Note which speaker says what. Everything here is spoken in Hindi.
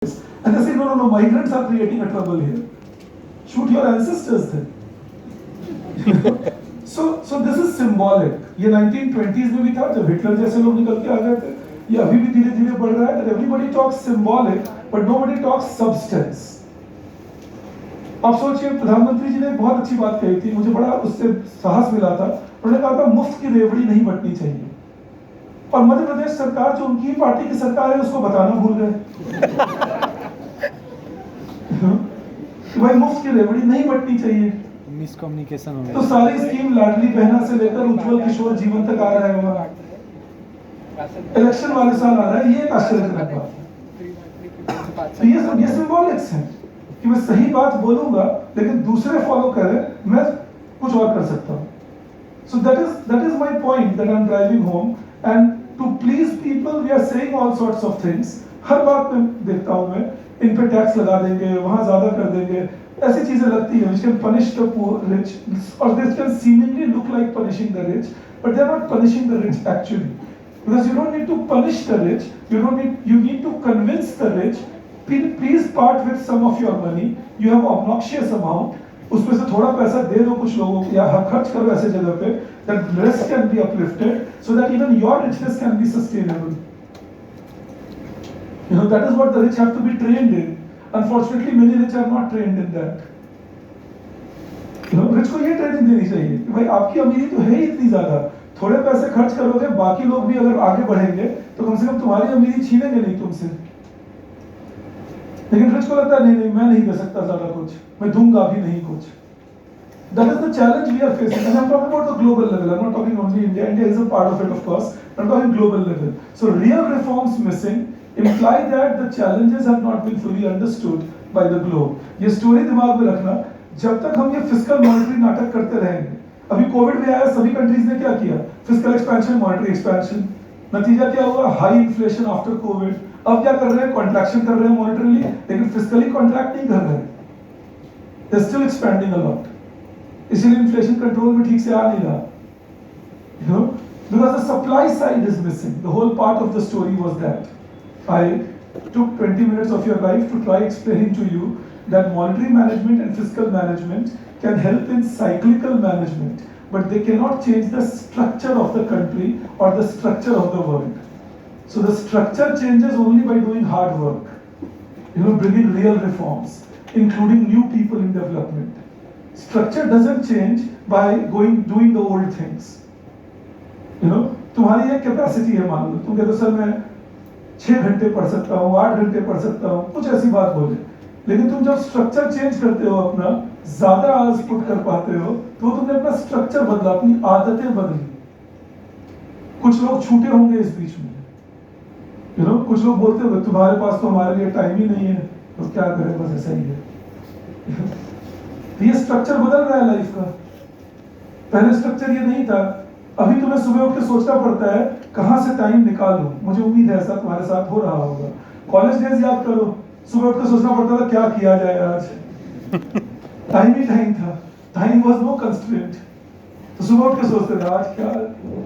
Speaker 1: And they say, no, migrants are creating a trouble here. Shoot your ancestors then. So this is symbolic. ये 1920s में भी था जब हिटलर जैसे लोग निकल के आ गए थे. ये अभी भी धीरे धीरे बढ़ रहा है. That everybody talks symbolic, but nobody talks substance. आप सोचिए प्रधानमंत्री जी ने एक बहुत अच्छी बात कही थी, मुझे बड़ा उससे साहस मिला था. उन्होंने कहा था मुफ्त की रेवड़ी नहीं बंटनी चाहिए. और मध्य प्रदेश सरकार जो उनकी पार्टी की सरकार है उसको बताना भूल गए कि भाई मुफ्त की रेवड़ी नहीं बंटनी चाहिए.
Speaker 2: मिसकम्युनिकेशन हो गया.
Speaker 1: तो सारी स्कीम लाडली बहना से लेकर उज्जवल किशोर जीवन तक आ रहा है. वहाँ इलेक्शन वाले साल आ रहा है. ये एक आश्चर्यजनक बात है. तो ये सब सिंबॉलिक्स हैं कि मैं सही बात बोलूंगा लेकिन दूसरे फॉलो करें, मैं कुछ और कर सकता हूँ. So that is my point that I'm driving home, and to please people we are saying all sorts of things. हर बात में देखता हूँ मैं, इन पे टैक्स लगा देंगे, वहाँ ज्यादा कर देंगे, ऐसी चीजें लगती हैं which can punish the poor rich, or this can seemingly look like punishing the rich, but they are not punishing the rich actually, because you don't need to punish the rich, you need to convince the rich, please part with some of your money, you have obnoxious amount, उसमें से थोड़ा पैसा दे दो कुछ लोगों को या खर्च करो ऐसे जगह पे, that rest can be uplifted so that even your richness can be sustainable. You know, that is what the rich have to be trained in. Unfortunately, many rich are not trained in that. You know, rich को ये ट्रेनिंग देनी चाहिए कि भाई आपकी अमीरी तो है ही इतनी ज्यादा, थोड़े पैसे खर्च करोगे, बाकी लोग भी अगर आगे बढ़ेंगे तो कम से कम तुम्हारी अमीरी छीनेंगे नहीं तुमसे. लेकिन रिच को लगता है नहीं मैं नहीं दे सकता ज्यादा कुछ, मैं दूंगा भी नहीं कुछ. That is the challenge we are facing, and I'm talking about the global level. I'm not talking only India. India is a part of it, of course. I'm talking global level. So real reforms missing imply that the challenges have not been fully understood by the globe. ये स्टोरी दिमाग में रखना. जब तक हम ये फिस्कल मॉनेटरी नाटक करते रहेंगे, अभी कोविड में आया, सभी कंट्रीज ने क्या किया? Fiscal expansion, monetary expansion. नतीजा क्या हुआ? High inflation after Covid. अब क्या कर रहे हैं? कॉन्ट्रैक्शन कर रहे हैं मॉनेटरीली, लेकिन फिस्कली कॉन्ट्रैक्ट नहीं कर रहे हैं. They're still expanding a lot. इसीलिए इन्फ्लेशन कंट्रोल में ठीक से आ नहीं रहा. You know, because the supply side is missing. The whole part of the story was that I took 20 minutes of your life to try explaining to you that monetary management and fiscal management can help in cyclical management, but they cannot change the structure of the country or the structure of the world. So the structure changes only by doing hard work. You know, bringing real reforms, including new people in development. Structure doesn't change by doing the old things. You know, तुम्हारी एक कैपेसिटी है, मान लो तुम कहते हो सर मैं 6 घंटे पढ़ सकता हूँ, 8 घंटे पढ़ सकता हूँ, कुछ ऐसी बात बोले. लेकिन तुम जब स्ट्रक्चर चेंज करते हो, अपना ज्यादा आवाज पुट कर पाते हो, तो तुमने अपना स्ट्रक्चर बदला, अपनी आदतें बदली. कुछ लोग छूटे होंगे इस बीच में. You know, कुछ लोग बोलते होंगे तुम्हारे पास तो हमारे लिए टाइम ही नहीं है, तो क्या करें, बस ऐसा ही है. ये स्ट्रक्चर बदल रहा है लाइफ का. पहले स्ट्रक्चर ये नहीं था. अभी तुम्हें सुबह उठ के सोचना पड़ता है कहां से टाइम निकालूं. मुझे उम्मीद है ऐसा तुम्हारे साथ हो रहा होगा. कॉलेज डेज याद करो, सुबह उठ के सोचना पड़ता था क्या किया जाए आज. टाइम ही टाइम था. Time was no constraint. तो सुबह उठ के सोचते थे आज क्या